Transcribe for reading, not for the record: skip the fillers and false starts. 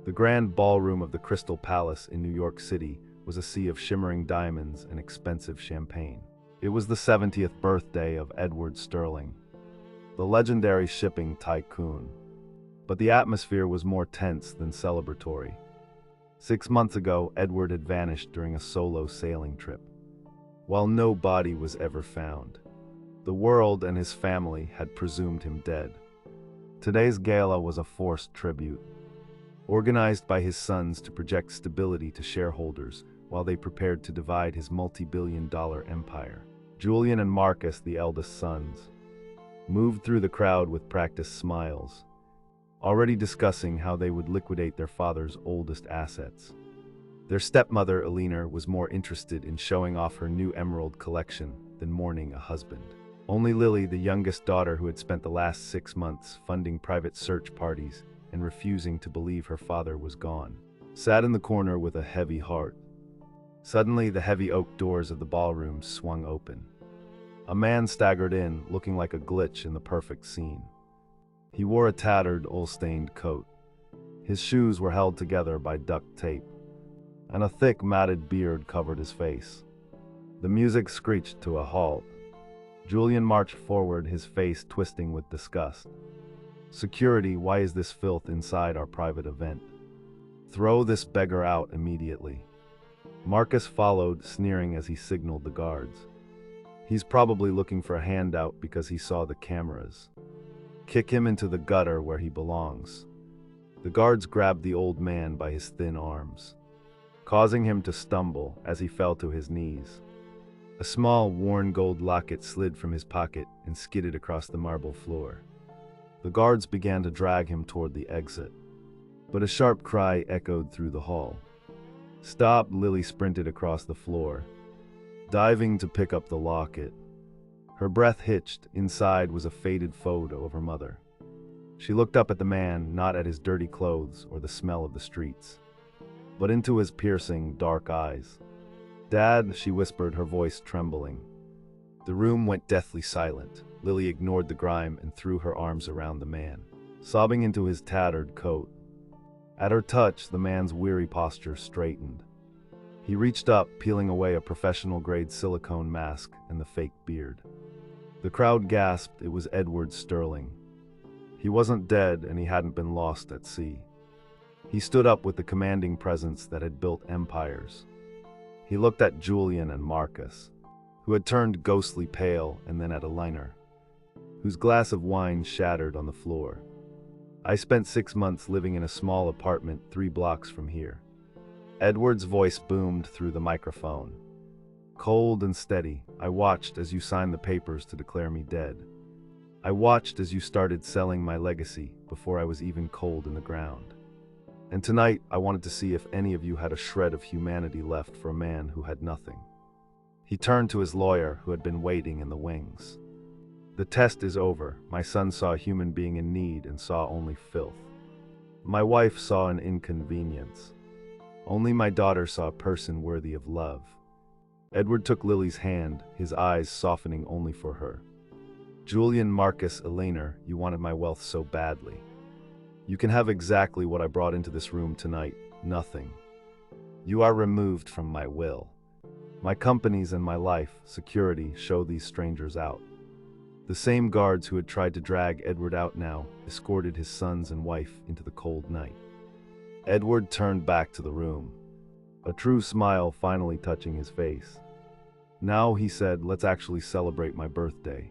The grand ballroom of the Crystal Palace in New York City was a sea of shimmering diamonds and expensive champagne. It was the 70th birthday of Edward Sterling, the legendary shipping tycoon. But the atmosphere was more tense than celebratory. 6 months ago, Edward had vanished during a solo sailing trip. While no body was ever found, the world and his family had presumed him dead. Today's gala was a forced tribute, organized by his sons to project stability to shareholders while they prepared to divide his multi-billion-dollar empire. Julian and Marcus, the eldest sons, moved through the crowd with practiced smiles, already discussing how they would liquidate their father's oldest assets. Their stepmother, Eleanor, was more interested in showing off her new emerald collection than mourning a husband. Only Lily, the youngest daughter who had spent the last 6 months funding private search parties and refusing to believe her father was gone, sat in the corner with a heavy heart. Suddenly, the heavy oak doors of the ballroom swung open. A man staggered in, looking like a glitch in the perfect scene. He wore a tattered, oil-stained coat. His shoes were held together by duct tape, and a thick, matted beard covered his face. The music screeched to a halt. Julian marched forward, his face twisting with disgust. "Security, why is this filth inside our private event? Throw this beggar out immediately." Marcus followed, sneering as he signaled the guards. "He's probably looking for a handout because he saw the cameras. Kick him into the gutter where he belongs." The guards grabbed the old man by his thin arms, causing him to stumble as he fell to his knees. A small, worn gold locket slid from his pocket and skidded across the marble floor. The guards began to drag him toward the exit, but a sharp cry echoed through the hall. "Stop!" Lily sprinted across the floor, diving to pick up the locket. Her breath hitched. Inside was a faded photo of her mother. She looked up at the man, not at his dirty clothes or the smell of the streets, but into his piercing, dark eyes. "Dad," she whispered, her voice trembling. The room went deathly silent. Lily ignored the grime and threw her arms around the man, sobbing into his tattered coat. At her touch, the man's weary posture straightened. He reached up, peeling away a professional-grade silicone mask and the fake beard. The crowd gasped. It was Edward Sterling. He wasn't dead, and he hadn't been lost at sea. He stood up with the commanding presence that had built empires. He looked at Julian and Marcus, who had turned ghostly pale, and then at Eleanor, whose glass of wine shattered on the floor. "I spent 6 months living in a small apartment 3 blocks from here." Edward's voice boomed through the microphone. "Cold and steady, I watched as you signed the papers to declare me dead. I watched as you started selling my legacy before I was even cold in the ground. And tonight, I wanted to see if any of you had a shred of humanity left for a man who had nothing." He turned to his lawyer, who had been waiting in the wings. "The test is over. My son saw a human being in need and saw only filth. My wife saw an inconvenience. Only my daughter saw a person worthy of love." Edward took Lily's hand, his eyes softening only for her. "Julian, Marcus, Eleanor, you wanted my wealth so badly. You can have exactly what I brought into this room tonight, nothing. You are removed from my will. My companies and my life, security, show these strangers out." The same guards who had tried to drag Edward out now escorted his sons and wife into the cold night. Edward turned back to the room, a true smile finally touching his face. "Now," he said, "let's actually celebrate my birthday."